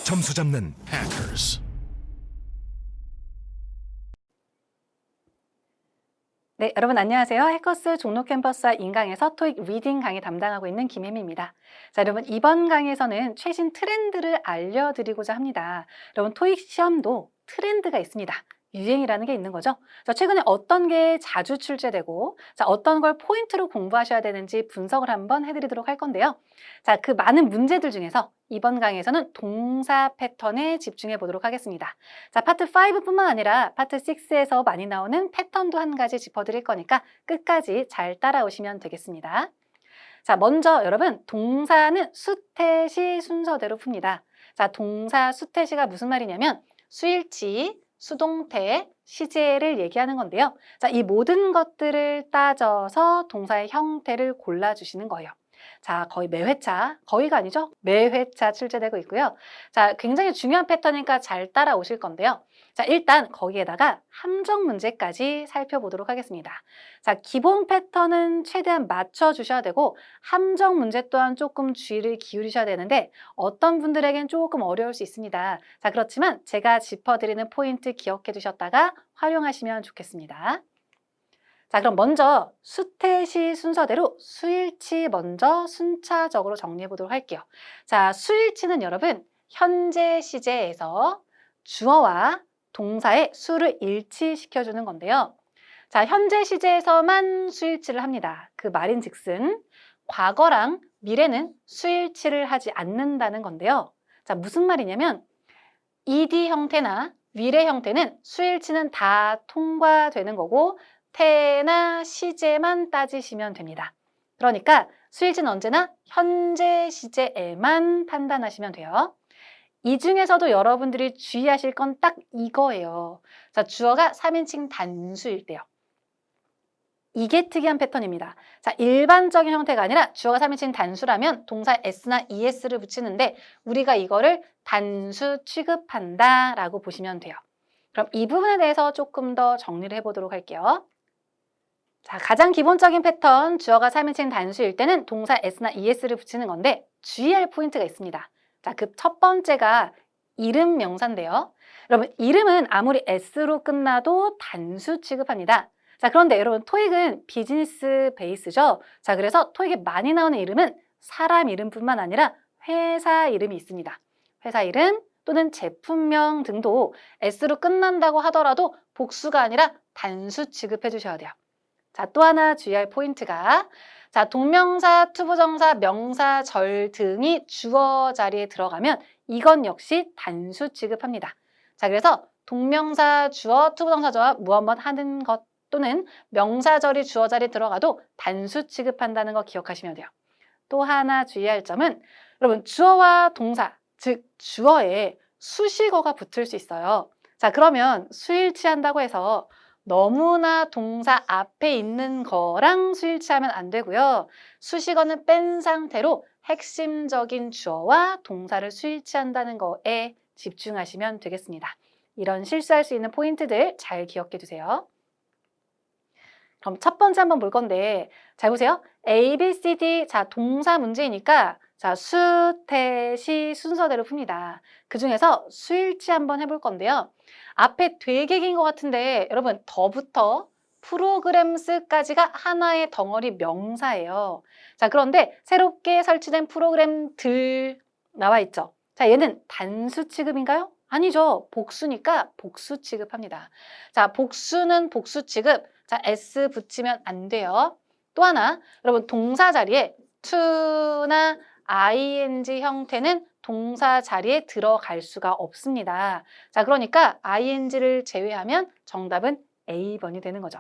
점수 잡는 Hackers. 네, 여러분 안녕하세요. 해커스 종로 캠퍼스와 인강에서 토익 리딩 강의 담당하고 있는 김혜미입니다. 자, 여러분 이번 강의에서는 최신 트렌드를 알려드리고자 합니다. 여러분 토익 시험도 트렌드가 있습니다. 유행이라는 게 있는 거죠. 자, 최근에 어떤 게 자주 출제되고, 자, 어떤 걸 포인트로 공부하셔야 되는지 분석을 한번 해드리도록 할 건데요. 자, 그 많은 문제들 중에서 이번 강의에서는 동사 패턴에 집중해 보도록 하겠습니다. 자, 파트 5뿐만 아니라 파트 6에서 많이 나오는 패턴도 한 가지 짚어드릴 거니까 끝까지 잘 따라오시면 되겠습니다. 자, 먼저 여러분 동사는 수태시 순서대로 풉니다. 자, 동사 수태시가 무슨 말이냐면 수일치, 수동태, 시제를 얘기하는 건데요. 자, 이 모든 것들을 따져서 동사의 형태를 골라주시는 거예요. 자, 거의 매회차, 거의가 아니죠? 매회차 출제되고 있고요. 자, 굉장히 중요한 패턴이니까 잘 따라오실 건데요. 자, 일단 거기에다가 함정 문제까지 살펴보도록 하겠습니다. 자, 기본 패턴은 최대한 맞춰주셔야 되고 함정 문제 또한 조금 주의를 기울이셔야 되는데 어떤 분들에겐 조금 어려울 수 있습니다. 자, 그렇지만 제가 짚어드리는 포인트 기억해 두셨다가 활용하시면 좋겠습니다. 자, 그럼 먼저 수태시 순서대로 수일치 먼저 순차적으로 정리해 보도록 할게요. 자, 수일치는 여러분 현재 시제에서 주어와 동사의 수를 일치시켜주는 건데요. 자, 현재 시제에서만 수일치를 합니다. 그 말인즉슨 과거랑 미래는 수일치를 하지 않는다는 건데요. 자, 무슨 말이냐면 ed 형태나 위례 형태는 수일치는 다 통과되는 거고 태나 시제만 따지시면 됩니다. 그러니까 수일치는 언제나 현재 시제에만 판단하시면 돼요. 이 중에서도 여러분들이 주의하실 건 딱 이거예요. 자, 주어가 3인칭 단수일 때요. 이게 특이한 패턴입니다. 자, 일반적인 형태가 아니라 주어가 3인칭 단수라면 동사 s나 es를 붙이는데 우리가 이거를 단수 취급한다 라고 보시면 돼요. 그럼 이 부분에 대해서 조금 더 정리를 해보도록 할게요. 자, 가장 기본적인 패턴, 주어가 3인칭 단수일 때는 동사 s나 es를 붙이는 건데 주의할 포인트가 있습니다. 자, 그 첫 번째가 이름 명사인데요. 여러분, 이름은 아무리 s로 끝나도 단수 취급합니다. 자, 그런데 여러분, 토익은 비즈니스 베이스죠. 자, 그래서 토익에 많이 나오는 이름은 사람 이름뿐만 아니라 회사 이름이 있습니다. 회사 이름 또는 제품명 등도 s로 끝난다고 하더라도 복수가 아니라 단수 취급해 주셔야 돼요. 자, 또 하나 주의할 포인트가 자, 동명사, 투부정사, 명사, 절 등이 주어 자리에 들어가면 이건 역시 단수 취급합니다. 자, 그래서 동명사, 주어, 투부정사, 저와 무엇 하는 것 또는 명사절이 주어 자리에 들어가도 단수 취급한다는 거 기억하시면 돼요. 또 하나 주의할 점은 여러분 주어와 동사, 즉 주어에 수식어가 붙을 수 있어요. 자, 그러면 수일치한다고 해서 너무나 동사 앞에 있는 거랑 수일치하면 안 되고요. 수식어는 뺀 상태로 핵심적인 주어와 동사를 수일치한다는 거에 집중하시면 되겠습니다. 이런 실수할 수 있는 포인트들 잘 기억해 두세요. 그럼 첫 번째 한번 볼 건데 잘 보세요. A, B, C, D 자 동사 문제이니까 자 수, 태, 시 순서대로 풉니다. 그 중에서 수일치 한번 해볼 건데요. 앞에 되게 긴 것 같은데 여러분 더부터 프로그램스까지가 하나의 덩어리 명사예요. 자, 그런데 새롭게 설치된 프로그램들 나와 있죠. 자, 얘는 단수 취급인가요? 아니죠. 복수니까 복수 취급합니다. 자, 복수는 복수 취급. 자, s 붙이면 안 돼요. 또 하나, 여러분 동사 자리에 to나 ing 형태는 동사 자리에 들어갈 수가 없습니다. 자, 그러니까 ing를 제외하면 정답은 A번이 되는 거죠.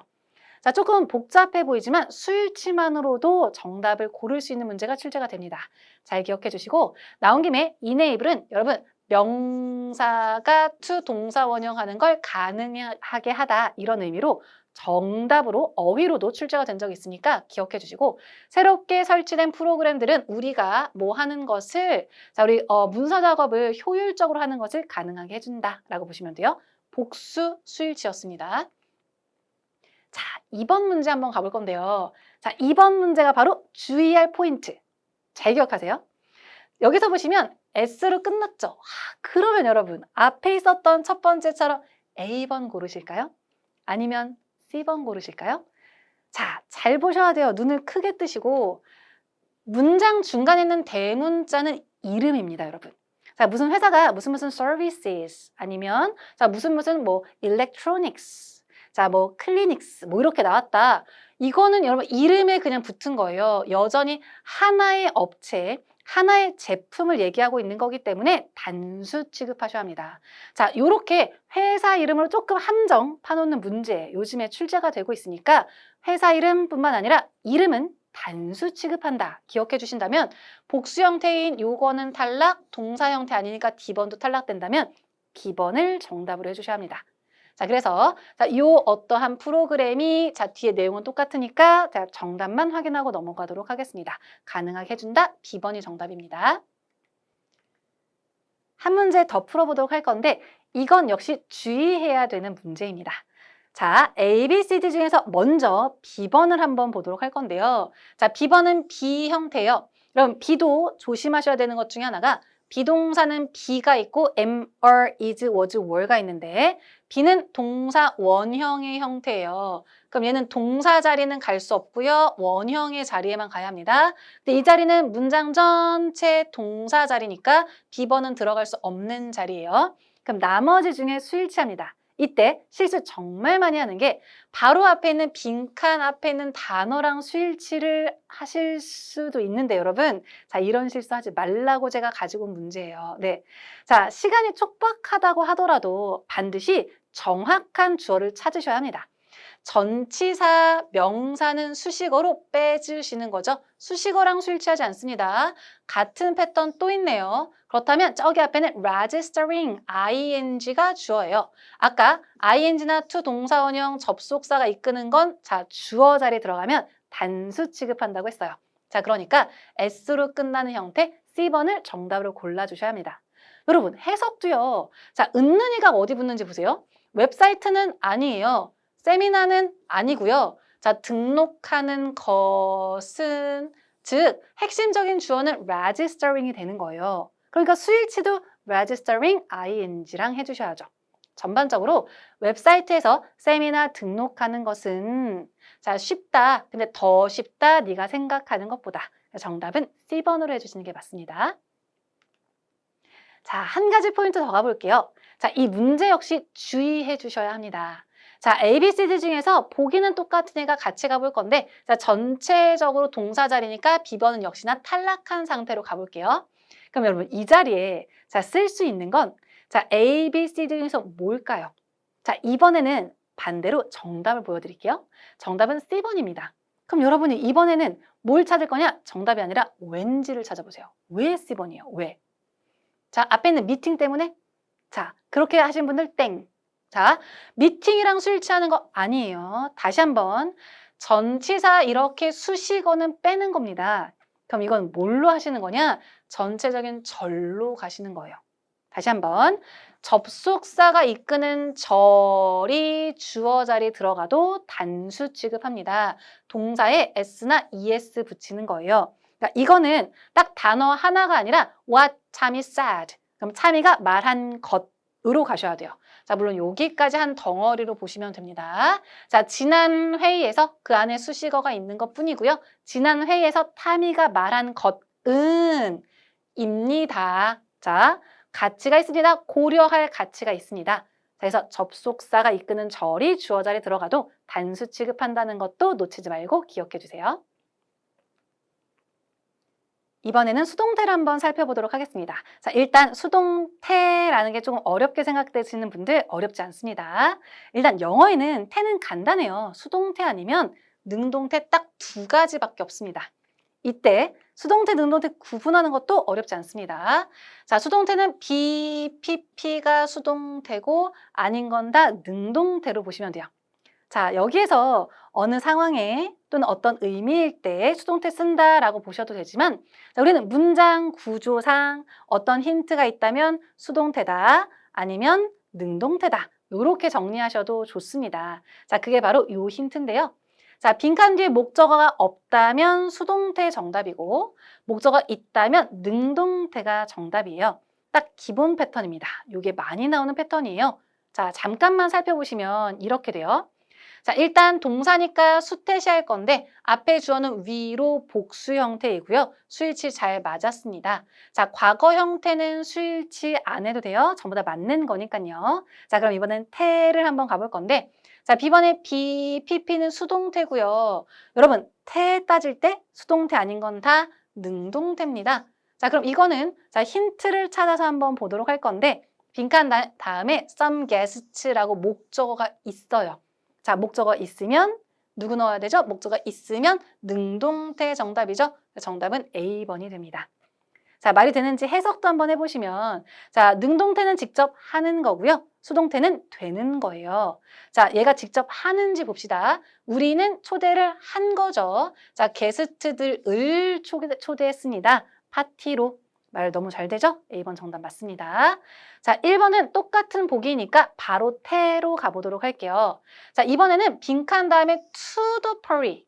자, 조금 복잡해 보이지만 수일치만으로도 정답을 고를 수 있는 문제가 출제가 됩니다. 잘 기억해 주시고 나온 김에 enable은 여러분 명사가 to 동사 원형하는 걸 가능하게 하다 이런 의미로 정답으로 어휘로도 출제가 된 적이 있으니까 기억해 주시고 새롭게 설치된 프로그램들은 우리가 뭐 하는 것을 자 우리 문서 작업을 효율적으로 하는 것을 가능하게 해준다라고 보시면 돼요. 복수 수일치였습니다. 자, 2번 문제 한번 가볼 건데요. 자, 2번 문제가 바로 주의할 포인트. 잘 기억하세요. 여기서 보시면 S로 끝났죠. 그러면 여러분 앞에 있었던 첫 번째처럼 A번 고르실까요? 아니면 C번 고르실까요? 자, 잘 보셔야 돼요. 눈을 크게 뜨시고 문장 중간에 있는 대문자는 이름입니다, 여러분. 자, 무슨 회사가 무슨 services 아니면 자, 무슨 뭐 electronics 자, 뭐 clinics 뭐 이렇게 나왔다. 이거는 여러분 이름에 그냥 붙은 거예요. 여전히 하나의 업체, 하나의 제품을 얘기하고 있는 거기 때문에 단수 취급하셔야 합니다. 자, 요렇게 회사 이름으로 조금 함정 파놓는 문제 요즘에 출제가 되고 있으니까 회사 이름뿐만 아니라 이름은 단수 취급한다. 기억해 주신다면 복수 형태인 요거는 탈락, 동사 형태 아니니까 D번도 탈락된다면 B번을 정답으로 해주셔야 합니다. 자, 그래서 요 어떠한 프로그램이 자 뒤에 내용은 똑같으니까 자, 정답만 확인하고 넘어가도록 하겠습니다. 가능하게 해준다. B번이 정답입니다. 한 문제 더 풀어보도록 할 건데 이건 역시 주의해야 되는 문제입니다. 자, A, B, C, D 중에서 먼저 B번을 한번 보도록 할 건데요. 자, B번은 B 형태예요. 그럼 B도 조심하셔야 되는 것 중에 하나가 비동사는 be가 있고 am, are, is, was, were가 있는데 B는 동사 원형의 형태예요. 그럼 얘는 동사 자리는 갈 수 없고요. 원형의 자리에만 가야 합니다. 근데 이 자리는 문장 전체 동사 자리니까 B번은 들어갈 수 없는 자리예요. 그럼 나머지 중에 수일치합니다. 이때 실수 정말 많이 하는 게 바로 앞에 있는 빈칸 앞에 있는 단어랑 수일치를 하실 수도 있는데 여러분 자 이런 실수하지 말라고 제가 가지고 온 문제예요. 네, 자 시간이 촉박하다고 하더라도 반드시 정확한 주어를 찾으셔야 합니다. 전치사, 명사는 수식어로 빼주시는 거죠. 수식어랑 수일치하지 않습니다. 같은 패턴 또 있네요. 그렇다면 저기 앞에는 registering, ing가 주어예요. 아까 ing나 to 동사원형 접속사가 이끄는 건 자 주어 자리에 들어가면 단수 취급한다고 했어요. 자 그러니까 S로 끝나는 형태 C번을 정답으로 골라주셔야 합니다. 여러분 해석도요. 자 은는이가 어디 붙는지 보세요. 웹사이트는 아니에요. 세미나는 아니고요. 자, 등록하는 것은 즉 핵심적인 주어는 registering이 되는 거예요. 그러니까 수일치도 registering ing랑 해주셔야죠. 전반적으로 웹사이트에서 세미나 등록하는 것은 자 쉽다. 근데 더 쉽다. 네가 생각하는 것보다. 정답은 C번으로 해주시는 게 맞습니다. 자, 한 가지 포인트 더 가볼게요. 자, 이 문제 역시 주의해 주셔야 합니다. 자, A, B, C, D 중에서 보기는 똑같은 애가 같이 가볼 건데 자, 전체적으로 동사 자리니까 B번은 역시나 탈락한 상태로 가볼게요. 그럼 여러분 이 자리에 자, 쓸 수 있는 건 자, A, B, C, D 중에서 뭘까요? 자, 이번에는 반대로 정답을 보여드릴게요. 정답은 C번입니다. 그럼 여러분이 이번에는 뭘 찾을 거냐? 정답이 아니라 왠지를 찾아보세요. 왜 C번이에요? 왜? 자, 앞에 있는 미팅 때문에? 자, 그렇게 하신 분들 땡. 자, 미팅이랑 수일치하는 거 아니에요. 다시 한번 전치사 이렇게 수식어는 빼는 겁니다. 그럼 이건 뭘로 하시는 거냐? 전체적인 절로 가시는 거예요. 다시 한번 접속사가 이끄는 절이 주어 자리에 들어가도 단수 취급합니다. 동사에 s나 es 붙이는 거예요. 그러니까 이거는 딱 단어 하나가 아니라 what 참이 said. 그럼 참이가 말한 것으로 가셔야 돼요. 자, 물론 여기까지 한 덩어리로 보시면 됩니다. 자, 지난 회의에서 그 안에 수식어가 있는 것 뿐이고요. 지난 회의에서 타미가 말한 것은 입니다. 자, 가치가 있습니다. 고려할 가치가 있습니다. 그래서 접속사가 이끄는 절이 주어 자리에 들어가도 단수 취급한다는 것도 놓치지 말고 기억해 주세요. 이번에는 수동태를 한번 살펴보도록 하겠습니다. 자, 일단 수동태라는 게 조금 어렵게 생각되시는 분들 어렵지 않습니다. 일단 영어에는 태는 간단해요. 수동태 아니면 능동태 딱 두 가지밖에 없습니다. 이때 수동태, 능동태 구분하는 것도 어렵지 않습니다. 자, 수동태는 BPP가 수동태고 아닌 건 다 능동태로 보시면 돼요. 자, 여기에서 어느 상황에 또는 어떤 의미일 때 수동태 쓴다라고 보셔도 되지만 자, 우리는 문장 구조상 어떤 힌트가 있다면 수동태다 아니면 능동태다 이렇게 정리하셔도 좋습니다. 자, 그게 바로 이 힌트인데요. 자, 빈칸 뒤에 목적어가 없다면 수동태 정답이고 목적어가 있다면 능동태가 정답이에요. 딱 기본 패턴입니다. 이게 많이 나오는 패턴이에요. 자, 잠깐만 살펴보시면 이렇게 돼요. 자, 일단 동사니까 수태시할 건데 앞에 주어는 위로 복수 형태이고요. 수일치 잘 맞았습니다. 자, 과거 형태는 수일치 안 해도 돼요. 전부 다 맞는 거니까요. 자, 그럼 이번엔 태를 한번 가볼 건데 자, B번에 B, PP는 수동태고요. 여러분, 태 따질 때 수동태 아닌 건 다 능동태입니다. 자, 그럼 이거는 자, 힌트를 찾아서 한번 보도록 할 건데 빈칸 다음에 some guests라고 목적어가 있어요. 자, 목적어 있으면 누구 넣어야 되죠? 목적어 있으면 능동태 정답이죠. 정답은 A번이 됩니다. 자, 말이 되는지 해석도 한번 해보시면 자, 능동태는 직접 하는 거고요. 수동태는 되는 거예요. 자, 얘가 직접 하는지 봅시다. 우리는 초대를 한 거죠. 자, 게스트들을 초대했습니다. 파티로. 말 너무 잘 되죠? A번 정답 맞습니다. 자, 1번은 똑같은 보기니까 바로 태로 가보도록 할게요. 자, 이번에는 빈칸 다음에 to the party.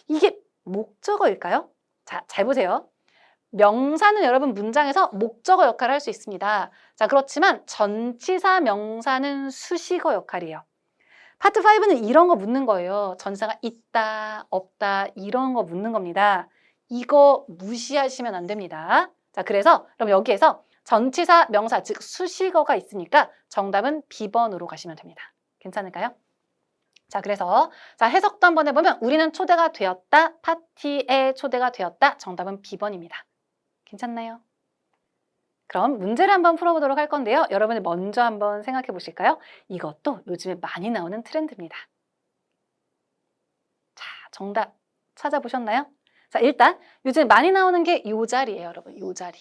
이게 목적어일까요? 자, 잘 보세요. 명사는 여러분 문장에서 목적어 역할을 할 수 있습니다. 자, 그렇지만 전치사 명사는 수식어 역할이에요. 파트 5는 이런 거 묻는 거예요. 전치사가 있다, 없다 이런 거 묻는 겁니다. 이거 무시하시면 안 됩니다. 자, 그래서 그럼 여기에서 전치사 명사 즉 수식어가 있으니까 정답은 B번으로 가시면 됩니다. 괜찮을까요? 자, 그래서 자, 해석도 한번 해보면 우리는 초대가 되었다, 파티에 초대가 되었다. 정답은 B번입니다. 괜찮나요? 그럼 문제를 한번 풀어보도록 할 건데요. 여러분이 먼저 한번 생각해 보실까요? 이것도 요즘에 많이 나오는 트렌드입니다. 자, 정답 찾아보셨나요? 자, 일단 요즘 많이 나오는 게 이 자리예요, 여러분. 이 자리.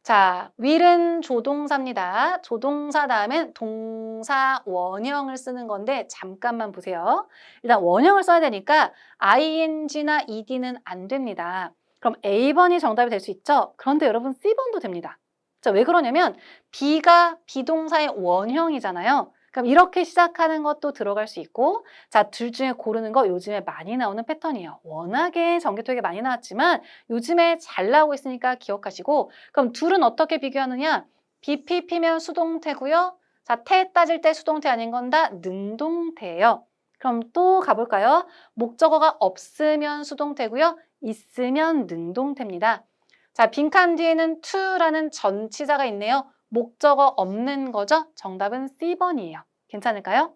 자, will은 조동사입니다. 조동사 다음엔 동사 원형을 쓰는 건데 잠깐만 보세요. 일단 원형을 써야 되니까 ing나 ed는 안 됩니다. 그럼 A번이 정답이 될 수 있죠? 그런데 여러분 C번도 됩니다. 자, 왜 그러냐면 B가 비동사의 원형이잖아요. 그럼 이렇게 시작하는 것도 들어갈 수 있고 자, 둘 중에 고르는 거 요즘에 많이 나오는 패턴이에요. 워낙에 전개토익에 많이 나왔지만 요즘에 잘 나오고 있으니까 기억하시고 그럼 둘은 어떻게 비교하느냐? BPP면 수동태고요. 자, 태 따질 때 수동태 아닌 건 다 능동태예요. 그럼 또 가볼까요? 목적어가 없으면 수동태고요. 있으면 능동태입니다. 자, 빈칸 뒤에는 to라는 전치사가 있네요. 목적어 없는 거죠? 정답은 C번이에요. 괜찮을까요?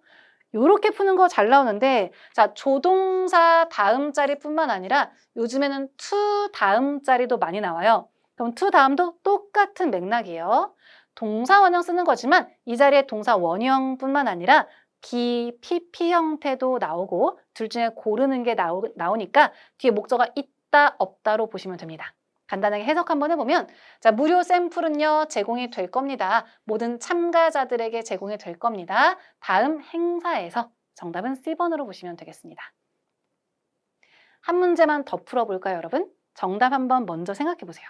요렇게 푸는 거 잘 나오는데 자, 조동사 다음 자리뿐만 아니라 요즘에는 to 다음 자리도 많이 나와요. 그럼 to 다음도 똑같은 맥락이에요. 동사 원형 쓰는 거지만 이 자리에 동사 원형뿐만 아니라 be, pp 형태도 나오고 둘 중에 고르는 게 나오니까 뒤에 목적어가 있다, 없다로 보시면 됩니다. 간단하게 해석 한번 해보면 자, 무료 샘플은요 제공이 될 겁니다. 모든 참가자들에게 제공이 될 겁니다. 다음 행사에서 정답은 C번으로 보시면 되겠습니다. 한 문제만 더 풀어볼까요, 여러분? 정답 한번 먼저 생각해 보세요.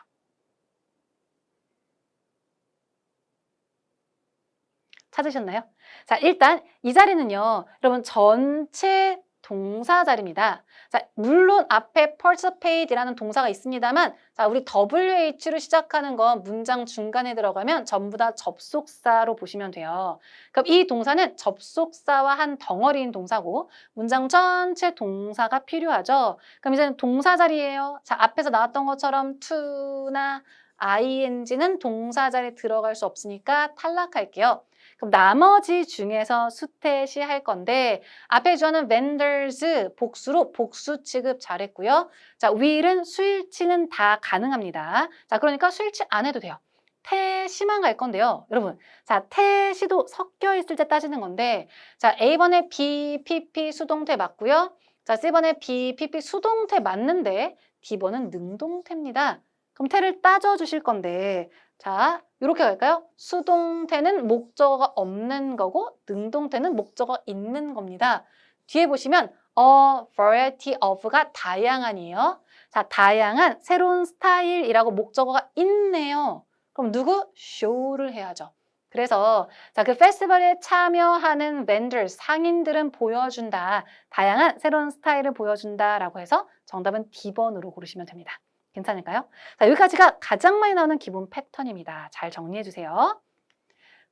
찾으셨나요? 자, 일단 이 자리는요, 여러분 전체 동사 자리입니다. 자, 물론 앞에 participate이라는 동사가 있습니다만 자, 우리 WH로 시작하는 건 문장 중간에 들어가면 전부 다 접속사로 보시면 돼요. 그럼 이 동사는 접속사와 한 덩어리인 동사고 문장 전체 동사가 필요하죠. 그럼 이제는 동사 자리예요. 자, 앞에서 나왔던 것처럼 to나 ing는 동사 자리에 들어갈 수 없으니까 탈락할게요. 그럼 나머지 중에서 수태시 할 건데 앞에 주어는 vendors 복수로 복수 취급 잘했고요. 자, will은 수일치는 다 가능합니다. 자, 그러니까 수일치 안 해도 돼요. 태시만 갈 건데요. 여러분, 자, 태시도 섞여 있을 때 따지는 건데 자, A번에 B, PP 수동태 맞고요. 자, C번에 B, PP 수동태 맞는데 D번은 능동태입니다. 그럼 태를 따져 주실 건데 자, 이렇게 갈까요? 수동태는 목적어가 없는 거고 능동태는 목적어 있는 겁니다. 뒤에 보시면 a variety of가 다양한이에요. 자, 다양한 새로운 스타일이라고 목적어가 있네요. 그럼 누구? show를 해야죠. 그래서 자, 그 페스티벌에 참여하는 vendors, 상인들은 보여준다. 다양한 새로운 스타일을 보여준다라고 해서 정답은 D번으로 고르시면 됩니다. 괜찮을까요? 자, 여기까지가 가장 많이 나오는 기본 패턴입니다. 잘 정리해 주세요.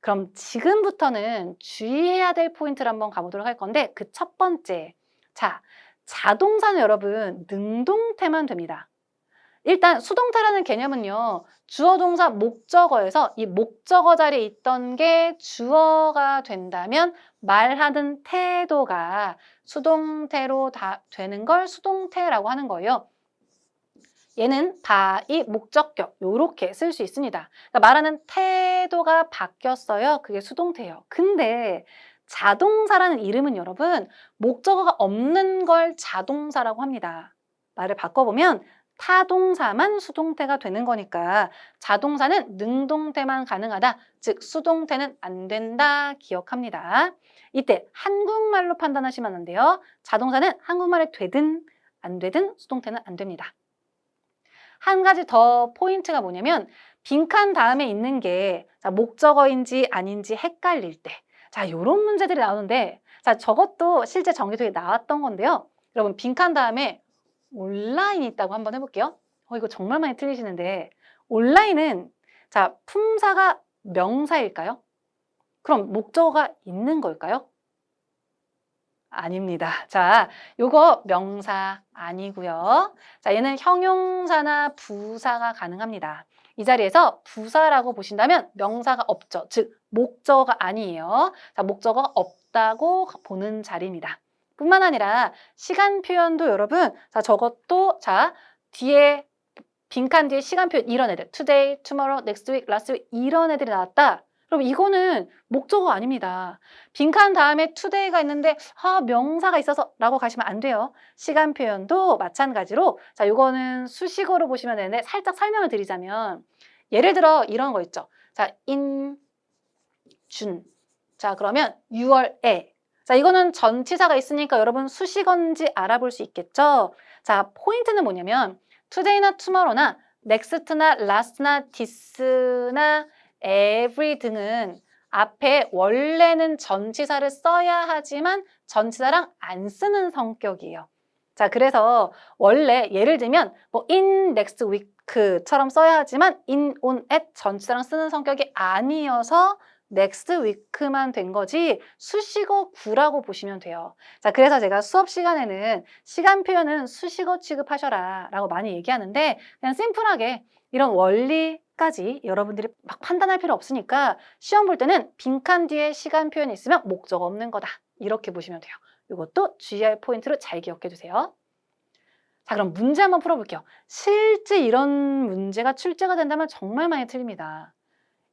그럼 지금부터는 주의해야 될 포인트를 한번 가보도록 할 건데 그 첫 번째, 자, 자동사는 여러분 능동태만 됩니다. 일단 수동태라는 개념은요. 주어, 동사, 목적어에서 이 목적어 자리에 있던 게 주어가 된다면 말하는 태도가 수동태로 다 되는 걸 수동태라고 하는 거예요. 얘는 바이 목적격 요렇게 쓸 수 있습니다. 그러니까 말하는 태도가 바뀌었어요. 그게 수동태예요. 근데 자동사라는 이름은 여러분 목적어가 없는 걸 자동사라고 합니다. 말을 바꿔보면 타동사만 수동태가 되는 거니까 자동사는 능동태만 가능하다. 즉 수동태는 안 된다. 기억합니다. 이때 한국말로 판단하시면 안 돼요. 자동사는 한국말에 되든 안 되든 수동태는 안 됩니다. 한 가지 더 포인트가 뭐냐면 빈칸 다음에 있는 게 목적어인지 아닌지 헷갈릴 때 자, 이런 문제들이 나오는데 자, 저것도 실제 정기도에 나왔던 건데요. 여러분 빈칸 다음에 온라인이 있다고 한번 해볼게요. 이거 정말 많이 틀리시는데 온라인은 자, 품사가 명사일까요? 그럼 목적어가 있는 걸까요? 아닙니다. 자, 요거 명사 아니고요. 자, 얘는 형용사나 부사가 가능합니다. 이 자리에서 부사라고 보신다면 명사가 없죠. 즉 목적어가 아니에요. 자, 목적어가 없다고 보는 자리입니다. 뿐만 아니라 시간 표현도 여러분, 자, 저것도 자, 뒤에 빈칸 뒤에 시간 표현 이런 애들 today, tomorrow, next week, last week 이런 애들이 나왔다. 그럼 이거는 목적어 아닙니다. 빈칸 다음에 today가 있는데 명사가 있어서 라고 가시면 안 돼요. 시간 표현도 마찬가지로 자, 이거는 수식어로 보시면 되는데 살짝 설명을 드리자면 예를 들어 이런 거 있죠. 자, in 준. 자, 그러면 6월에. 자, 이거는 전치사가 있으니까 여러분 수식어인지 알아볼 수 있겠죠? 자, 포인트는 뭐냐면 today나 tomorrow나 next나 last나 this나 every 등은 앞에 원래는 전치사를 써야 하지만 전치사랑 안 쓰는 성격이에요. 자, 그래서 원래 예를 들면 뭐 in next week처럼 써야 하지만 in, on, at 전치사랑 쓰는 성격이 아니어서 next week만 된 거지 수식어 구라고 보시면 돼요. 자, 그래서 제가 수업 시간에는 시간 표현은 수식어 취급하셔라 라고 많이 얘기하는데 그냥 심플하게 이런 원리까지 여러분들이 막 판단할 필요 없으니까 시험 볼 때는 빈칸 뒤에 시간 표현이 있으면 목적 없는 거다. 이렇게 보시면 돼요. 이것도 주의할 포인트로 잘 기억해 두세요. 자, 그럼 문제 한번 풀어볼게요. 실제 이런 문제가 출제가 된다면 정말 많이 틀립니다.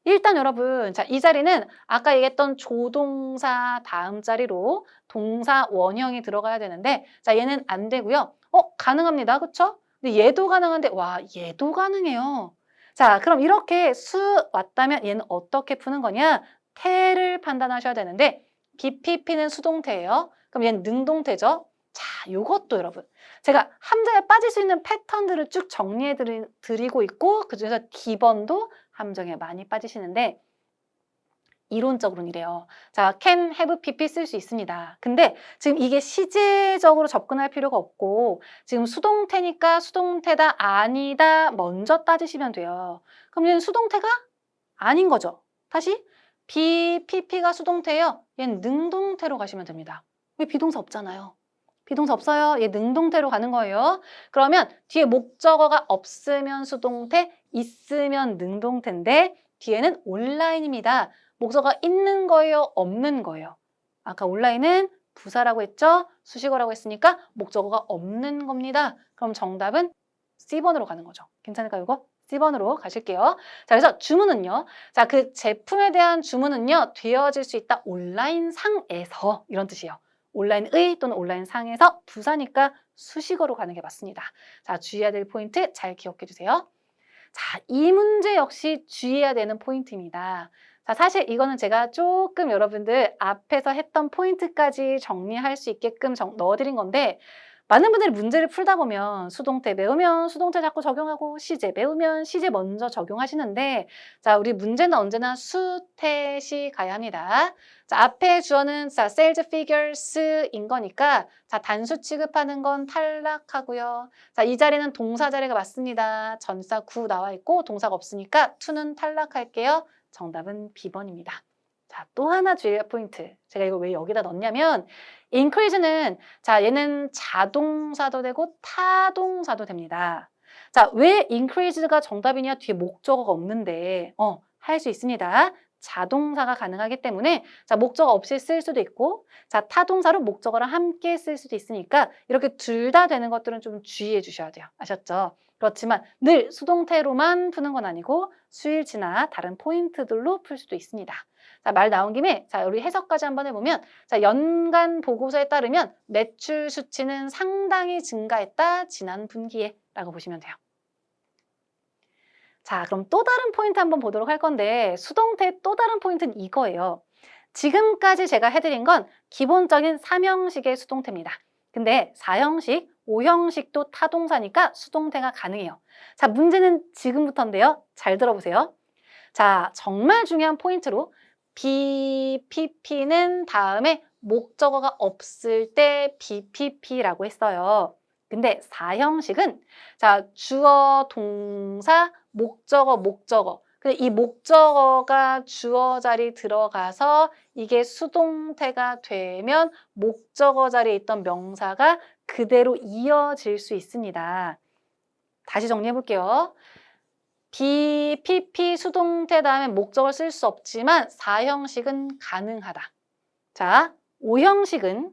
일단 여러분, 자, 이 자리는 아까 얘기했던 조동사 다음 자리로 동사 원형이 들어가야 되는데 자, 얘는 안 되고요. 가능합니다. 그쵸? 근데 얘도 가능한데 와, 얘도 가능해요. 자, 그럼 이렇게 수 왔다면 얘는 어떻게 푸는 거냐? 태를 판단하셔야 되는데 BPP는 수동태예요. 그럼 얘는 능동태죠. 자, 요것도 여러분. 제가 함정에 빠질 수 있는 패턴들을 쭉 정리해 드리고 있고 그중에서 D번도 함정에 많이 빠지시는데 이론적으로는 이래요. 자, can, have, pp 쓸 수 있습니다. 근데 지금 이게 시제적으로 접근할 필요가 없고 지금 수동태니까 수동태다, 아니다 먼저 따지시면 돼요. 그럼 얘는 수동태가 아닌 거죠. 다시 BPP가 수동태예요. 얘는 능동태로 가시면 됩니다. 왜 비동사 없잖아요. 비동사 없어요. 얘 능동태로 가는 거예요. 그러면 뒤에 목적어가 없으면 수동태, 있으면 능동태인데 뒤에는 온라인입니다. 목적어가 있는 거예요? 없는 거예요? 아까 온라인은 부사라고 했죠? 수식어라고 했으니까 목적어가 없는 겁니다. 그럼 정답은 C번으로 가는 거죠. 괜찮을까요, 이거? C번으로 가실게요. 자, 그래서 주문은요. 자, 그 제품에 대한 주문은요. 되어질 수 있다. 온라인 상에서 이런 뜻이에요. 온라인의 또는 온라인 상에서 부사니까 수식어로 가는 게 맞습니다. 자, 주의해야 될 포인트 잘 기억해 주세요. 자, 이 문제 역시 주의해야 되는 포인트입니다. 자, 사실 이거는 제가 조금 여러분들 앞에서 했던 포인트까지 정리할 수 있게끔 넣어드린 건데 많은 분들이 문제를 풀다 보면 수동태 외우면 수동태 자꾸 적용하고 시제 외우면 시제 먼저 적용하시는데 자, 우리 문제는 언제나 수태시 가야 합니다. 자, 앞에 주어는 자, sales figures인 거니까 자, 단수 취급하는 건 탈락하고요. 자, 이 자리는 동사 자리가 맞습니다. 전사 구 나와 있고 동사가 없으니까 to는 탈락할게요. 정답은 B번입니다. 자, 또 하나 주의할 포인트. 제가 이거 왜 여기다 넣냐면 increase는 자, 얘는 자동사도 되고 타동사도 됩니다. 자, 왜 increase가 정답이냐? 뒤에 목적어가 없는데 할 수 있습니다. 자동사가 가능하기 때문에 자, 목적어 없이 쓸 수도 있고 자, 타동사로 목적어랑 함께 쓸 수도 있으니까 이렇게 둘 다 되는 것들은 좀 주의해 주셔야 돼요. 아셨죠? 그렇지만 늘 수동태로만 푸는 건 아니고 수일치나 다른 포인트들로 풀 수도 있습니다. 자, 말 나온 김에 자, 우리 해석까지 한번 해보면 자, 연간 보고서에 따르면 매출 수치는 상당히 증가했다. 지난 분기에 라고 보시면 돼요. 자, 그럼 또 다른 포인트 한번 보도록 할 건데 수동태의 또 다른 포인트는 이거예요. 지금까지 제가 해드린 건 기본적인 3형식의 수동태입니다. 근데 4형식, 5형식도 타동사니까 수동태가 가능해요. 자, 문제는 지금부터인데요. 잘 들어보세요. 자, 정말 중요한 포인트로 BPP는 다음에 목적어가 없을 때 BPP라고 했어요. 근데 4형식은 자, 주어, 동사, 목적어. 근데 이 목적어가 주어 자리 들어가서 이게 수동태가 되면 목적어 자리에 있던 명사가 그대로 이어질 수 있습니다. 다시 정리해 볼게요. BPP 수동태 다음에 목적을 쓸 수 없지만 4형식은 가능하다. 자, 5형식은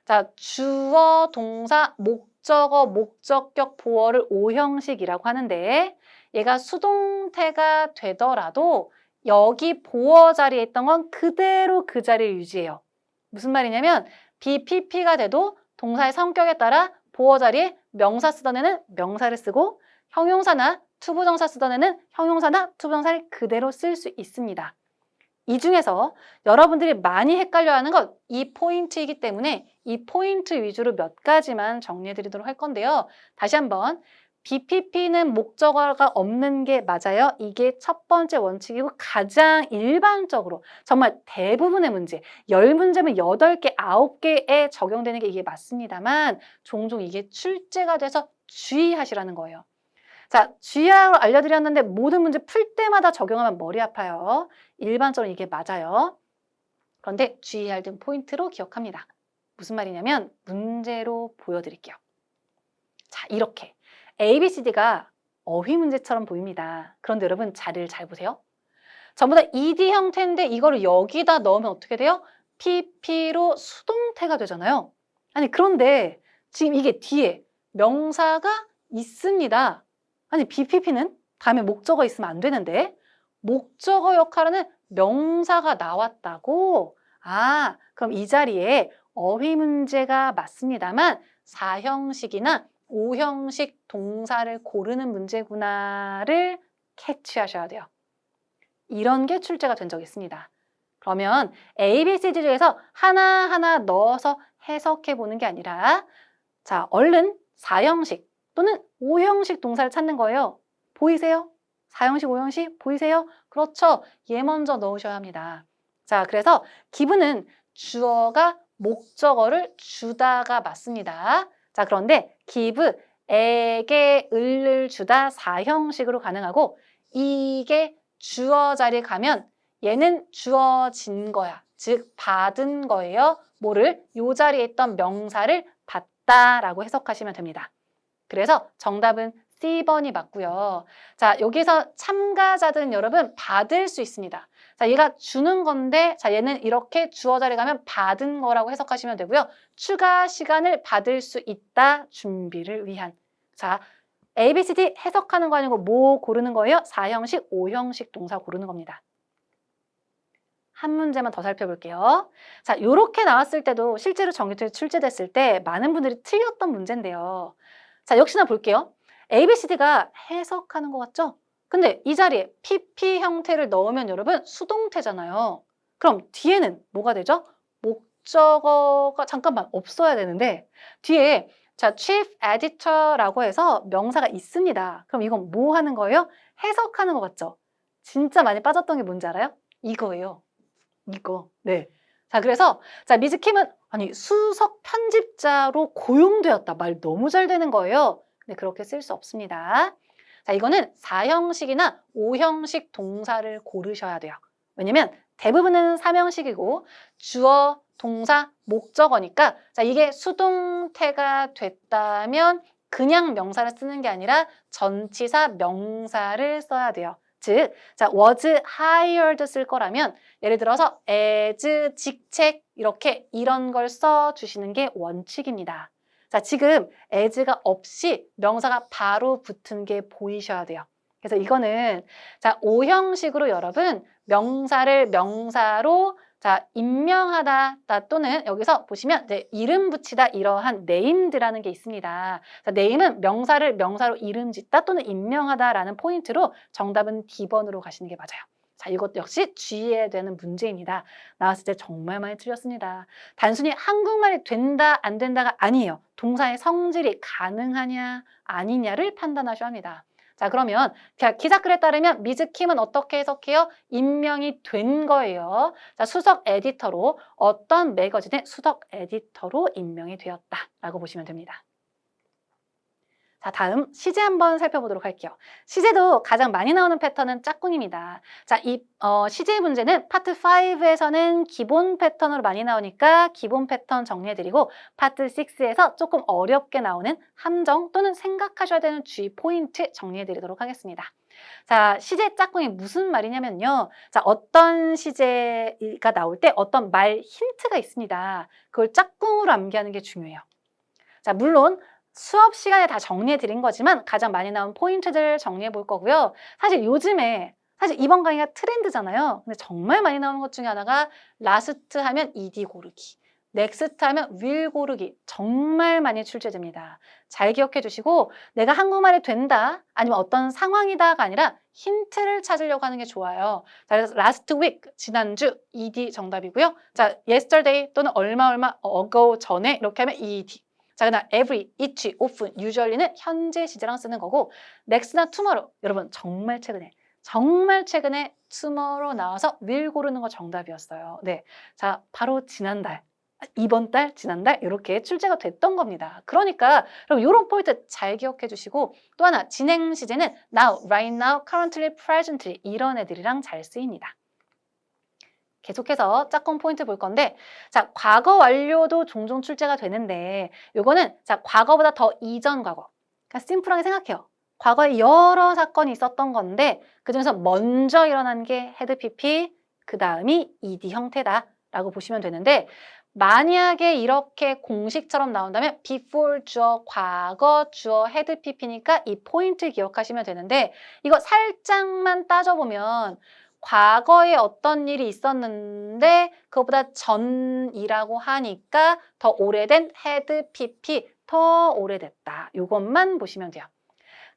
자, 주어, 동사, 목적어, 목적격, 보어를 5형식이라고 하는데 얘가 수동태가 되더라도 여기 보어 자리에 있던 건 그대로 그 자리를 유지해요. 무슨 말이냐면 BPP가 돼도 동사의 성격에 따라 보어 자리에 명사 쓰던 애는 명사를 쓰고 형용사나 투부정사 쓰던 애는 형용사나 투부정사를 그대로 쓸 수 있습니다. 이 중에서 여러분들이 많이 헷갈려하는 건 이 포인트이기 때문에 이 포인트 위주로 몇 가지만 정리해 드리도록 할 건데요. 다시 한번 BPP는 목적어가 없는 게 맞아요. 이게 첫 번째 원칙이고 가장 일반적으로 정말 대부분의 문제 10문제면 8개, 9개에 적용되는 게 이게 맞습니다만 종종 이게 출제가 돼서 주의하시라는 거예요. 자, 주의하라고 알려드렸는데 모든 문제 풀 때마다 적용하면 머리 아파요. 일반적으로 이게 맞아요. 그런데 주의해야 될 포인트로 기억합니다. 무슨 말이냐면 문제로 보여드릴게요. 자, 이렇게 ABCD가 어휘 문제처럼 보입니다. 그런데 여러분 자리를 잘 보세요. 전부 다 ED 형태인데 이거를 여기다 넣으면 어떻게 돼요? PP로 수동태가 되잖아요. 아니 그런데 지금 이게 뒤에 명사가 있습니다. 아니 BPP는 다음에 목적어 있으면 안 되는데 목적어 역할하는 명사가 나왔다고? 아, 그럼 이 자리에 어휘 문제가 맞습니다만 4형식이나 5형식 동사를 고르는 문제구나를 캐치하셔야 돼요. 이런 게 출제가 된 적이 있습니다. 그러면 ABCD 중에서 하나하나 넣어서 해석해 보는 게 아니라 자, 얼른 4형식 또는 5형식 동사를 찾는 거예요. 보이세요? 4형식, 5형식 보이세요? 그렇죠. 얘 먼저 넣으셔야 합니다. 자, 그래서 기브는 주어가 목적어를 주다가 맞습니다. 자, 그런데 give, 에게, 을을 주다 4형식으로 가능하고 이게 주어 자리에 가면 얘는 주어진 거야. 즉 받은 거예요. 뭐를? 요 자리에 있던 명사를 받다라고 해석하시면 됩니다. 그래서 정답은 C번이 맞고요. 자, 여기서 참가자들은 여러분 받을 수 있습니다. 자, 얘가 주는 건데 자, 얘는 이렇게 주어 자리에 가면 받은 거라고 해석하시면 되고요. 추가 시간을 받을 수 있다. 준비를 위한. 자, ABCD 해석하는 거 아니고 뭐 고르는 거예요? 4형식, 5형식 동사 고르는 겁니다. 한 문제만 더 살펴볼게요. 자, 이렇게 나왔을 때도 실제로 정규투에 출제됐을 때 많은 분들이 틀렸던 문제인데요. 자, 역시나 볼게요. ABCD가 해석하는 것 같죠? 근데 이 자리에 PP 형태를 넣으면 여러분 수동태잖아요. 그럼 뒤에는 뭐가 되죠? 목적어가 잠깐만 없어야 되는데 뒤에 자, chief editor라고 해서 명사가 있습니다. 그럼 이건 뭐 하는 거예요? 해석하는 거 같죠? 진짜 많이 빠졌던 게 뭔지 알아요? 이거예요. 이거. 네. 자, 그래서 자, 미즈 킴은 아니 수석 편집자로 고용되었다. 말 너무 잘 되는 거예요. 근데 그렇게 쓸 수 없습니다. 자, 이거는 4형식이나 5형식 동사를 고르셔야 돼요. 왜냐면 대부분은 3형식이고 주어, 동사, 목적어니까 자, 이게 수동태가 됐다면 그냥 명사를 쓰는 게 아니라 전치사 명사를 써야 돼요. 즉, 자, was hired 쓸 거라면 예를 들어서 as, 직책 이런 걸 써주시는 게 원칙입니다. 자, 지금 as가 없이 명사가 바로 붙은 게 보이셔야 돼요. 그래서 이거는 자, 5형식으로 여러분 명사를 명사로 자, 임명하다 또는 여기서 보시면 이제 이름 붙이다 이러한 named라는 게 있습니다. 자, name은 명사를 명사로 이름 짓다 또는 임명하다라는 포인트로 정답은 D번으로 가시는 게 맞아요. 자, 이것 역시 주의해야 되는 문제입니다. 나왔을 때 정말 많이 틀렸습니다. 단순히 한국말이 된다, 안 된다가 아니에요. 동사의 성질이 가능하냐, 아니냐를 판단하셔야 합니다. 자, 그러면 기사글에 따르면 미즈 킴은 어떻게 해석해요? 임명이 된 거예요. 자, 수석 에디터로 어떤 매거진의 수석 에디터로 임명이 되었다라고 보시면 됩니다. 자, 다음 시제 한번 살펴보도록 할게요. 시제도 가장 많이 나오는 패턴은 짝꿍입니다. 자, 이 시제 문제는 파트 5에서는 기본 패턴으로 많이 나오니까 기본 패턴 정리해드리고 파트 6에서 조금 어렵게 나오는 함정 또는 생각하셔야 되는 주의 포인트 정리해드리도록 하겠습니다. 자, 시제 짝꿍이 무슨 말이냐면요. 자, 어떤 시제가 나올 때 어떤 말 힌트가 있습니다. 그걸 짝꿍으로 암기하는 게 중요해요. 자, 물론 수업 시간에 다 정리해 드린 거지만 가장 많이 나온 포인트들 정리해 볼 거고요. 사실 요즘에 사실 이번 강의가 트렌드잖아요. 근데 정말 많이 나오는 것 중에 하나가 last 하면 ed 고르기, next 하면 will 고르기 정말 많이 출제됩니다. 잘 기억해 주시고 내가 한국말이 된다 아니면 어떤 상황이다가 아니라 힌트를 찾으려고 하는 게 좋아요. 자, 그래서 last week 지난주 ed 정답이고요. 자, yesterday 또는 얼마 ago 전에 이렇게 하면 ed. 자, 그다음 every, each, often, usually는 현재 시제랑 쓰는 거고 next나 tomorrow, 여러분 정말 최근에 tomorrow 나와서 will 고르는 거 정답이었어요. 네, 자, 바로 지난달, 이번 달, 지난달 이렇게 출제가 됐던 겁니다. 그러니까 그럼 이런 포인트 잘 기억해 주시고 또 하나 진행 시제는 now, right now, currently, presently 이런 애들이랑 잘 쓰입니다. 계속해서 짝꿍 포인트 볼 건데 자, 과거 완료도 종종 출제가 되는데 요거는 자, 과거보다 더 이전 과거. 그러니까 심플하게 생각해요. 과거에 여러 사건이 있었던 건데 그중에서 먼저 일어난 게 헤드 PP, 그 다음이 ED 형태다라고 보시면 되는데 만약에 이렇게 공식처럼 나온다면 before 주어, 과거 주어, 헤드 PP니까 이 포인트 기억하시면 되는데 이거 살짝만 따져보면 과거에 어떤 일이 있었는데 그것보다 전이라고 하니까 더 오래된 헤드 PP, 더 오래됐다. 이것만 보시면 돼요.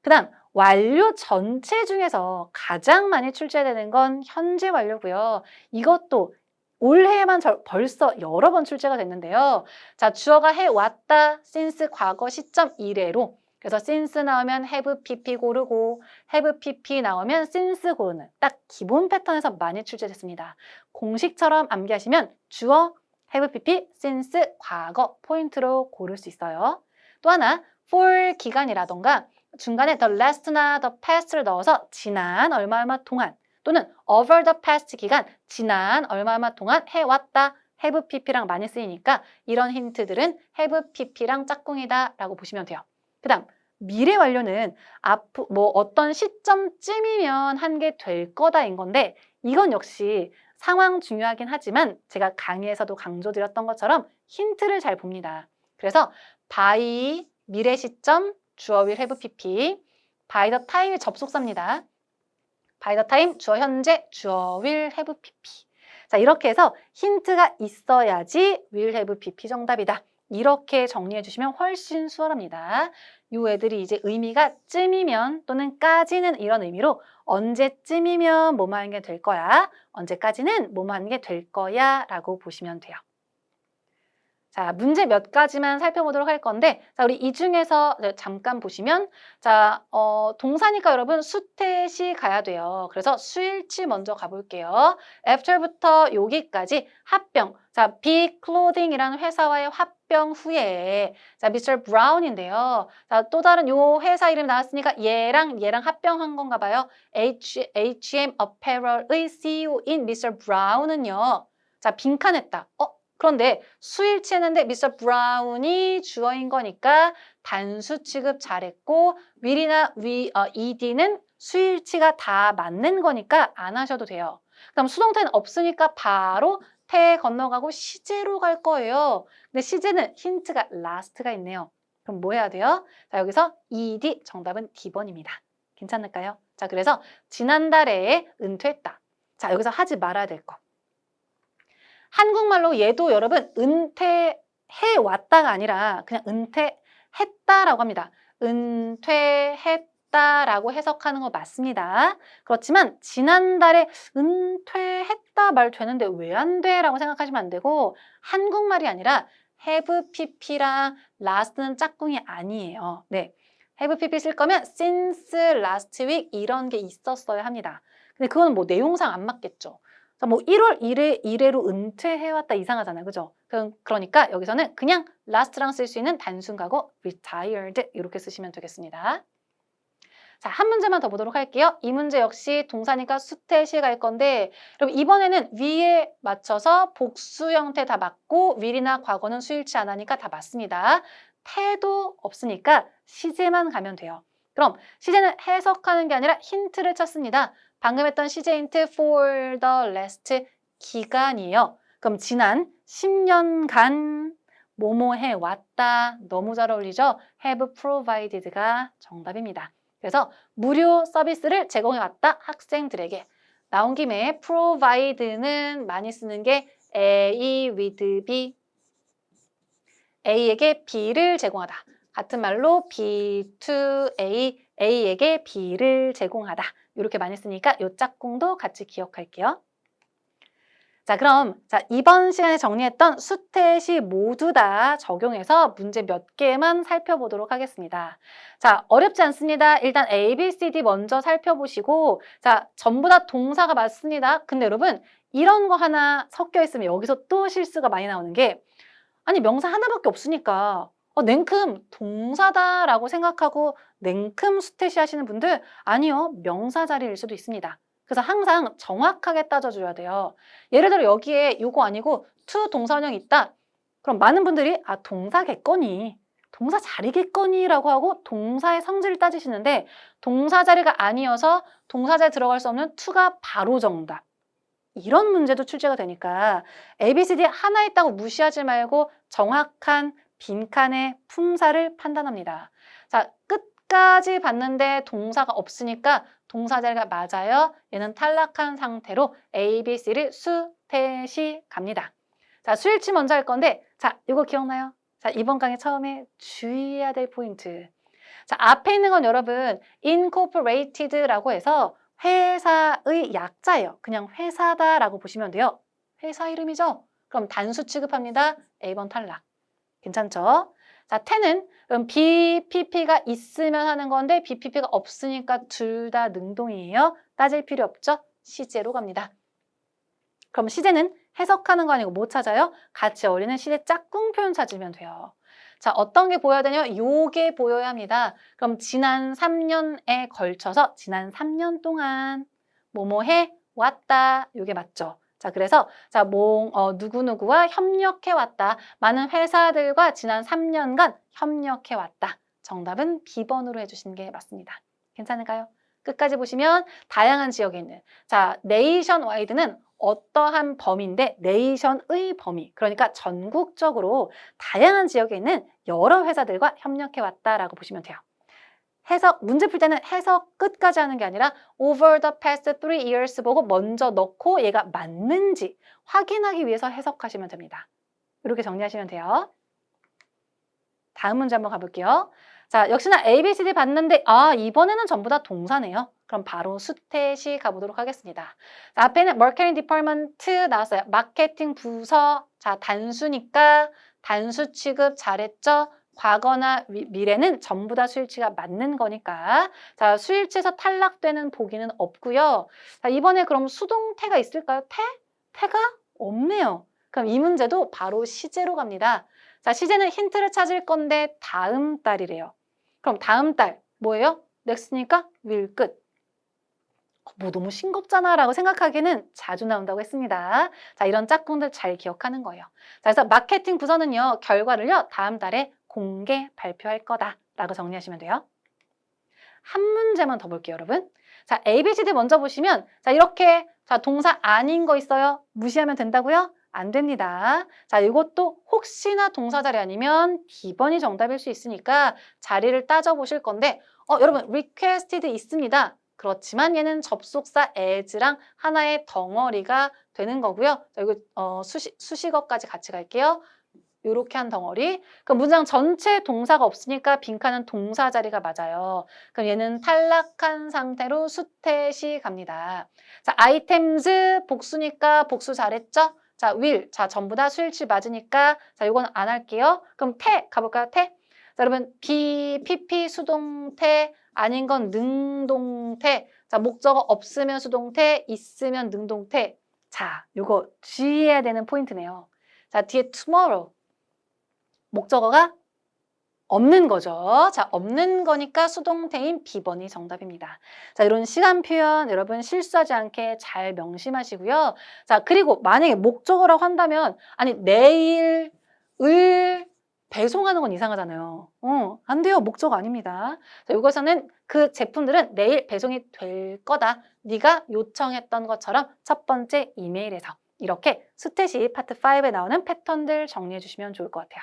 그 다음 완료 전체 중에서 가장 많이 출제되는 건 현재 완료고요. 이것도 올해에만 벌써 여러 번 출제가 됐는데요. 자, 주어가 해왔다, since 과거 시점 이래로 그래서 since 나오면 have pp 고르고 have pp 나오면 since 고르는 딱 기본 패턴에서 많이 출제됐습니다. 공식처럼 암기하시면 주어, have pp, since, 과거 포인트로 고를 수 있어요. 또 하나 for 기간이라던가 중간에 the last나 the past를 넣어서 지난 얼마 동안 또는 over the past 기간 지난 얼마 동안 해왔다. have pp랑 많이 쓰이니까 이런 힌트들은 have pp랑 짝꿍이다 라고 보시면 돼요. 그 다음 미래 완료는 어떤 시점쯤이면 한 게 될 거다인 건데 이건 역시 상황 중요하긴 하지만 제가 강의에서도 강조드렸던 것처럼 힌트를 잘 봅니다. 그래서 by 미래 시점 주어 will have pp by the time이 접속사입니다. by the time 주어 현재 주어 will have pp 자, 이렇게 해서 힌트가 있어야지 will have pp 정답이다. 이렇게 정리해 주시면 훨씬 수월합니다. 이 애들이 이제 의미가 쯤이면 또는 까지는 이런 의미로 언제쯤이면 뭐뭐 하는 게 될 거야, 언제까지는 뭐뭐 하는 게 될 거야 라고 보시면 돼요. 자, 문제 몇 가지만 살펴보도록 할 건데, 자, 우리 이 중에서 잠깐 보시면, 자, 동사니까 여러분 수태시 가야 돼요. 그래서 수일치 먼저 가볼게요. after부터 여기까지 합병. 자, B 클로딩이라는 회사와의 합병 후에, 자, Mr. Brown인데요. 자, 또 다른 요 회사 이름 나왔으니까 얘랑 합병한 건가 봐요. HM Apparel의 CEO인 Mr. Brown은요. 자, 빈칸했다. 그런데 수일치했는데 미스터 브라운이 주어인 거니까 단수 취급 잘했고 will이나 ed는 수일치가 다 맞는 거니까 안 하셔도 돼요. 그다음 수동태는 없으니까 바로 태 건너가고 시제로 갈 거예요. 근데 시제는 힌트가 last가 있네요. 그럼 뭐 해야 돼요? 자, 여기서 ed 정답은 D번입니다. 괜찮을까요? 자, 그래서 지난달에 은퇴했다. 자, 여기서 하지 말아야 될 거. 한국말로 얘도 여러분 은퇴해왔다가 아니라 그냥 은퇴했다라고 합니다. 은퇴했다라고 해석하는 거 맞습니다. 그렇지만 지난달에 은퇴했다 말 되는데 왜 안 돼? 라고 생각하시면 안 되고 한국말이 아니라 have pp랑 last는 짝꿍이 아니에요. 네, have pp 쓸 거면 since last week 이런 게 있었어야 합니다. 근데 그건 뭐 내용상 안 맞겠죠. 뭐 1월 1회로 은퇴해왔다 이상하잖아요. 그죠? 그러니까 여기서는 그냥 last랑 쓸 수 있는 단순가고 retired 이렇게 쓰시면 되겠습니다. 자, 한 문제만 더 보도록 할게요. 이 문제 역시 동사니까 수태시 갈 건데 여러분 이번에는 위에 맞춰서 복수 형태 다 맞고 will이나 과거는 수일치 안 하니까 다 맞습니다. 태도 없으니까 시제만 가면 돼요. 그럼 시제는 해석하는 게 아니라 힌트를 찾습니다. 방금 했던 시제 힌트 for the last 기간이에요. 그럼 지난 10년간 뭐뭐 해왔다. 너무 잘 어울리죠? have provided가 정답입니다. 그래서 무료 서비스를 제공해왔다. 학생들에게. 나온 김에 provide는 많이 쓰는 게 A with B. A에게 B를 제공하다. 같은 말로 B to A, A에게 B를 제공하다. 이렇게 많이 쓰니까 이 짝꿍도 같이 기억할게요. 자, 그럼 이번 시간에 정리했던 수태시 모두 다 적용해서 문제 몇 개만 살펴보도록 하겠습니다. 자, 어렵지 않습니다. 일단 A, B, C, D 먼저 살펴보시고 자, 전부 다 동사가 맞습니다. 근데 여러분 이런 거 하나 섞여 있으면 여기서 또 실수가 많이 나오는 게 아니 명사 하나밖에 없으니까 냉큼 동사다라고 생각하고 냉큼 수태시 하시는 분들 아니요. 명사 자리일 수도 있습니다. 그래서 항상 정확하게 따져줘야 돼요. 예를 들어 여기에 이거 아니고 to 동사원형 있다. 그럼 많은 분들이 동사겠거니, 동사 자리겠거니라고 하고 동사의 성질을 따지시는데 동사 자리가 아니어서 동사 자리에 들어갈 수 없는 to가 바로 정답. 이런 문제도 출제가 되니까 A, B, C, D 하나 있다고 무시하지 말고 정확한 빈칸의 품사를 판단합니다. 자, 끝까지 봤는데 동사가 없으니까 동사 자리가 맞아요. 얘는 탈락한 상태로 A, B, C를 수태시 갑니다. 자, 수일치 먼저 할 건데 자, 이거 기억나요? 자, 이번 강의 처음에 주의해야 될 포인트. 자, 앞에 있는 건 여러분 incorporated라고 해서 회사의 약자예요. 그냥 회사다라고 보시면 돼요. 회사 이름이죠? 그럼 단수 취급합니다. A번 탈락. 괜찮죠? 자, 태는 그럼 BPP가 있으면 하는 건데 BPP가 없으니까 둘 다 능동이에요. 따질 필요 없죠? 시제로 갑니다. 그럼 시제는 해석하는 거 아니고 뭐 찾아요? 같이 어울리는 시제 짝꿍 표현 찾으면 돼요. 자, 어떤 게 보여야 되냐면 요게 보여야 합니다. 그럼 지난 3년에 걸쳐서 지난 3년 동안 뭐뭐 해 왔다. 요게 맞죠? 자, 그래서 누구누구와 협력해 왔다. 많은 회사들과 지난 3년간 협력해 왔다. 정답은 B번으로 해주시는 게 맞습니다. 괜찮을까요? 끝까지 보시면 다양한 지역에 있는 자, 네이션와이드는 어떠한 범위인데 네이션의 범위, 그러니까 전국적으로 다양한 지역에 있는 여러 회사들과 협력해 왔다라고 보시면 돼요. 해석, 문제 풀 때는 해석 끝까지 하는 게 아니라 over the past 3 years 보고 먼저 넣고 얘가 맞는지 확인하기 위해서 해석하시면 됩니다. 이렇게 정리하시면 돼요. 다음 문제 한번 가볼게요. 자, 역시나 A, B, C, D 봤는데 이번에는 전부 다 동사네요. 그럼 바로 수태시 가보도록 하겠습니다. 자, 앞에는 marketing department 나왔어요. 마케팅 부서. 자, 단수니까 단수 취급 잘했죠? 과거나 미래는 전부 다 수일치가 맞는 거니까. 자, 수일치에서 탈락되는 보기는 없고요. 자, 이번에 그럼 수동태가 있을까요? 태가 없네요. 그럼 이 문제도 바로 시제로 갑니다. 자, 시제는 힌트를 찾을 건데 다음 달이래요. 그럼 다음 달 뭐예요? next니까 will 끝. 뭐 너무 싱겁잖아 라고 생각하기에는 자주 나온다고 했습니다. 자, 이런 짝꿍들 잘 기억하는 거예요. 자, 그래서 마케팅 부서는요, 결과를요, 다음 달에 공개 발표할 거다 라고 정리하시면 돼요. 한 문제만 더 볼게요, 여러분. 자, ABCD 먼저 보시면, 자, 이렇게, 자, 동사 아닌 거 있어요? 무시하면 된다고요? 안 됩니다. 자, 이것도 혹시나 동사 자리 아니면 B번이 정답일 수 있으니까 자리를 따져보실 건데, 여러분, requested 있습니다. 그렇지만 얘는 접속사 as랑 하나의 덩어리가 되는 거고요. 자, 이거 수식어까지 같이 갈게요. 이렇게 한 덩어리. 그럼 문장 전체 동사가 없으니까 빈칸은 동사 자리가 맞아요. 그럼 얘는 탈락한 상태로 수태시 갑니다. 자, items 복수니까 복수 잘했죠? 자, will. 자, 전부 다 수일치 맞으니까 자, 이건 안 할게요. 그럼 태 가볼까요? 태. 자, 여러분 PP 수동태 아닌 건 능동태. 자, 목적어 없으면 수동태, 있으면 능동태. 자, 요거 주의해야 되는 포인트네요. 자, 뒤에 tomorrow. 목적어가 없는 거죠. 자, 없는 거니까 수동태인 B번이 정답입니다. 자, 이런 시간 표현 여러분 실수하지 않게 잘 명심하시고요. 자, 그리고 만약에 목적어라고 한다면 아니 내일, 을 배송하는 건 이상하잖아요. 안 돼요. 목적어 아닙니다. 자, 이것에는 그 제품들은 내일 배송이 될 거다. 네가 요청했던 것처럼 첫 번째 이메일에서 이렇게 수태시 파트 5에 나오는 패턴들 정리해 주시면 좋을 것 같아요.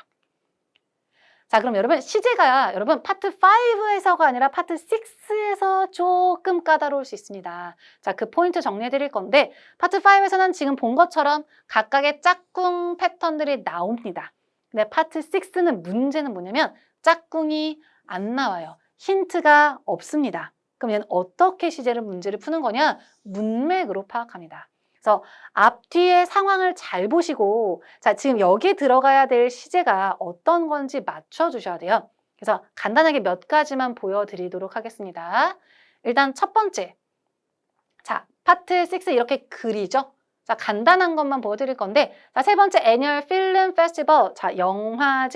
자, 그럼 여러분 시제가 여러분 파트 5에서가 아니라 파트 6에서 조금 까다로울 수 있습니다. 자, 그 포인트 정리해 드릴 건데 파트 5에서는 지금 본 것처럼 각각의 짝꿍 패턴들이 나옵니다. 근데 파트 6는 문제는 뭐냐면 짝꿍이 안 나와요. 힌트가 없습니다. 그럼 얘는 어떻게 문제를 푸는 거냐? 문맥으로 파악합니다. 그래서 앞뒤의 상황을 잘 보시고 자, 지금 여기에 들어가야 될 시제가 어떤 건지 맞춰주셔야 돼요. 그래서 간단하게 몇 가지만 보여드리도록 하겠습니다. 일단 첫 번째, 자, 파트 6 이렇게 그리죠? 자, 간단한 것만 보여드릴 건데 자, 세 번째 Annual Film Festival, 자, 영화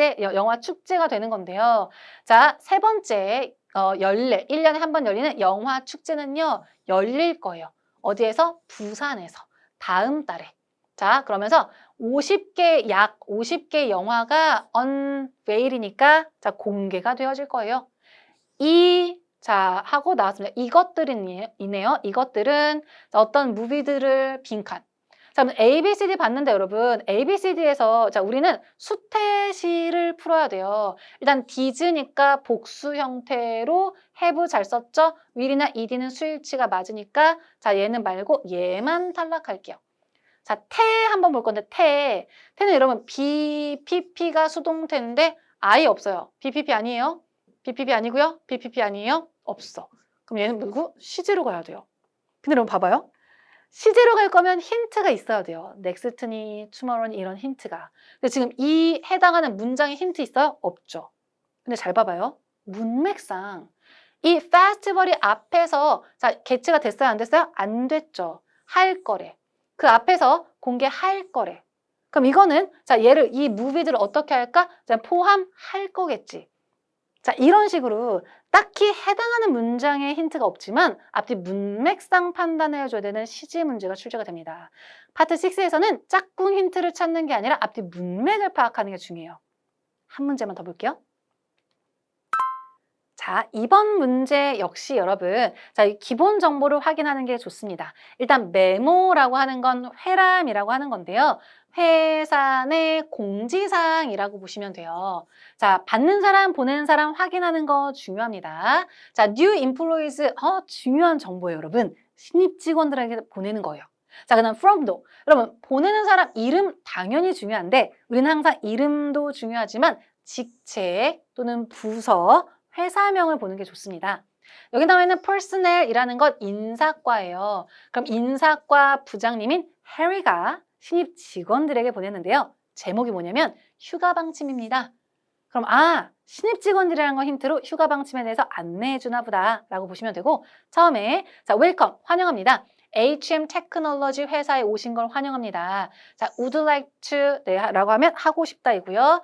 축제가 되는 건데요. 자, 세 번째 1년에 한 번 열리는 영화 축제는요, 열릴 거예요. 어디에서? 부산에서. 다음 달에. 자, 그러면서 약 50개 영화가 unveil이니까 자, 공개가 되어질 거예요. 자, 하고 나왔습니다. 이것들이네요. 이것들은 어떤 무비들을 빈칸. 자, 그럼 ABCD 봤는데 여러분, ABCD에서 자, 우리는 수태시를 풀어야 돼요. 일단 did니까 복수 형태로 have 잘 썼죠? will이나 ed는 수일치가 맞으니까 자, 얘는 말고 얘만 탈락할게요. 자, 태 한번 볼 건데 태는 여러분 BPP가 수동태인데 아예 없어요. BPP 아니에요? BPP 아니고요? BPP 아니에요? 없어. 그럼 얘는 누구? 시제로 가야 돼요. 근데 여러분 봐봐요. 시제로 갈 거면 힌트가 있어야 돼요. 넥스트니, 투모로니 이런 힌트가. 근데 지금 이 해당하는 문장에 힌트 있어요? 없죠. 근데 잘 봐봐요. 문맥상 이 페스티벌이 앞에서 자, 개최가 됐어요? 안 됐어요? 안 됐죠. 할 거래. 그 앞에서 공개할 거래. 그럼 이거는 자, 이 무비들을 어떻게 할까? 자, 포함할 거겠지. 자, 이런 식으로 딱히 해당하는 문장에 힌트가 없지만 앞뒤 문맥상 판단해줘야 되는 시제 문제가 출제가 됩니다. 파트 6에서는 짝꿍 힌트를 찾는 게 아니라 앞뒤 문맥을 파악하는 게 중요해요. 한 문제만 더 볼게요. 자, 이번 문제 역시 여러분, 자, 기본 정보를 확인하는 게 좋습니다. 일단 메모라고 하는 건 회람이라고 하는 건데요. 회사 내 공지사항이라고 보시면 돼요. 자, 받는 사람, 보내는 사람 확인하는 거 중요합니다. 자, new employees, 중요한 정보예요, 여러분. 신입 직원들에게 보내는 거예요. 자, 그다음 from도. 여러분, 보내는 사람 이름 당연히 중요한데 우리는 항상 이름도 중요하지만 직책 또는 부서, 회사명을 보는 게 좋습니다. 여기 나와 있는 personnel이라는 건 인사과예요. 그럼 인사과 부장님인 해리가 신입 직원들에게 보냈는데요. 제목이 뭐냐면 휴가 방침입니다. 그럼 신입 직원들이라는 거 힌트로 휴가 방침에 대해서 안내해 주나 보다 라고 보시면 되고 처음에 자, 웰컴, 환영합니다. HM 테크놀로지 회사에 오신 걸 환영합니다. 자, would like to 네, 라고 하면 하고 싶다이고요.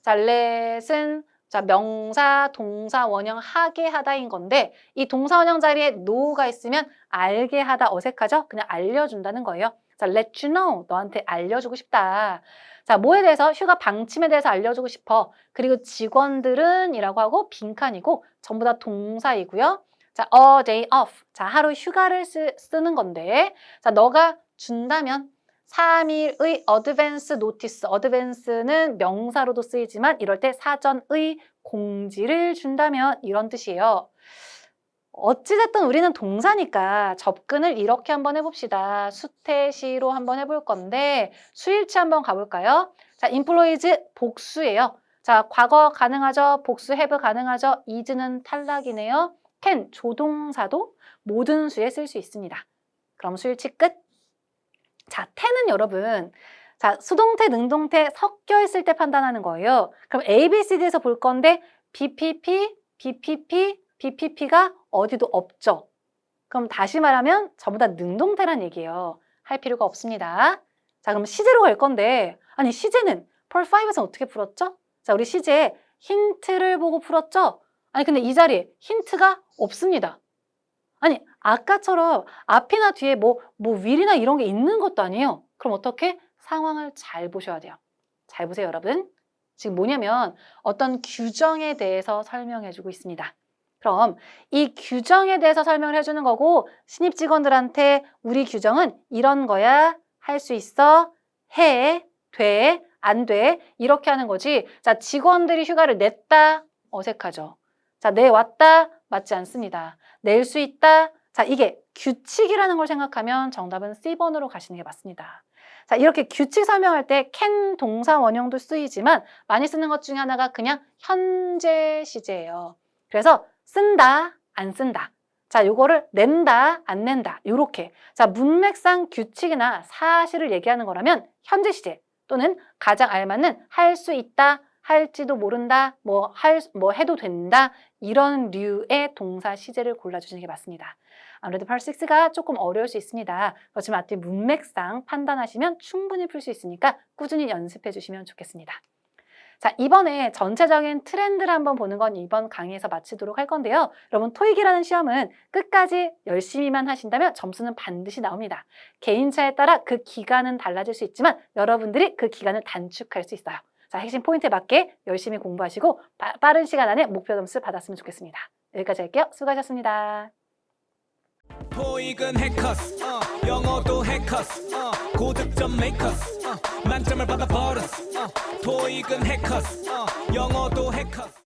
let은 자, 명사, 동사, 원형 하게 하다인 건데 이 동사 원형 자리에 know가 있으면 알게 하다 어색하죠? 그냥 알려준다는 거예요. 자, let you know. 너한테 알려주고 싶다. 자, 뭐에 대해서? 휴가 방침에 대해서 알려주고 싶어. 그리고 직원들은 이라고 하고 빈칸이고 전부 다 동사이고요. 자, a day off. 자, 하루 휴가를 쓰는 건데 자, 너가 준다면 3일의 어드밴스 노티스, 어드밴스는 명사로도 쓰이지만 이럴 때 사전의 공지를 준다면 이런 뜻이에요. 어찌됐든 우리는 동사니까 접근을 이렇게 한번 해봅시다. 수태시로 한번 해볼 건데 수일치 한번 가볼까요? 자, employees 복수예요. 자, 과거 가능하죠? 복수 have 가능하죠? is는 탈락이네요. can 조동사도 모든 수에 쓸 수 있습니다. 그럼 수일치 끝. 자, 태는 여러분, 자, 수동태, 능동태 섞여 있을 때 판단하는 거예요. 그럼 A, B, C, D에서 볼 건데 BPP, BPP, BPP가 어디도 없죠. 그럼 다시 말하면 전부 다 능동태란 얘기예요. 할 필요가 없습니다. 자, 그럼 시제로 갈 건데 아니 시제는 펄 5에서 어떻게 풀었죠? 자, 우리 시제 힌트를 보고 풀었죠? 아니 근데 이 자리에 힌트가 없습니다. 아니 아까처럼 앞이나 뒤에 뭐 will이나 이런 게 있는 것도 아니에요. 그럼 어떻게? 상황을 잘 보셔야 돼요. 잘 보세요 여러분. 지금 뭐냐면 어떤 규정에 대해서 설명해 주고 있습니다. 그럼 이 규정에 대해서 설명을 해주는 거고 신입 직원들한테 우리 규정은 이런 거야. 할 수 있어. 해. 돼. 안 돼. 이렇게 하는 거지. 자, 직원들이 휴가를 냈다. 어색하죠. 자, 내왔다. 맞지 않습니다. 낼 수 있다. 자, 이게 규칙이라는 걸 생각하면 정답은 C번으로 가시는 게 맞습니다. 자, 이렇게 규칙 설명할 때 can 동사 원형도 쓰이지만 많이 쓰는 것 중에 하나가 그냥 현재 시제예요. 그래서 쓴다, 안 쓴다. 자, 요거를 낸다, 안 낸다. 요렇게. 자, 문맥상 규칙이나 사실을 얘기하는 거라면 현재 시제 또는 가장 알맞는 할 수 있다, 할지도 모른다, 뭐 해도 된다. 이런 류의 동사 시제를 골라주시는 게 맞습니다. 아무래도 Part 6가 조금 어려울 수 있습니다. 그렇지만 앞뒤 문맥상 판단하시면 충분히 풀 수 있으니까 꾸준히 연습해 주시면 좋겠습니다. 자, 이번에 전체적인 트렌드를 한번 보는 건 이번 강의에서 마치도록 할 건데요. 여러분 토익이라는 시험은 끝까지 열심히만 하신다면 점수는 반드시 나옵니다. 개인차에 따라 그 기간은 달라질 수 있지만 여러분들이 그 기간을 단축할 수 있어요. 자, 핵심 포인트에 맞게 열심히 공부하시고 빠른 시간 안에 목표 점수 받았으면 좋겠습니다. 여기까지 할게요. 수고하셨습니다. 토익은 해커스 영어도 해커스 고득점 메이커스 만점을 받아버렸어 토익은 해커스 영어도 해커스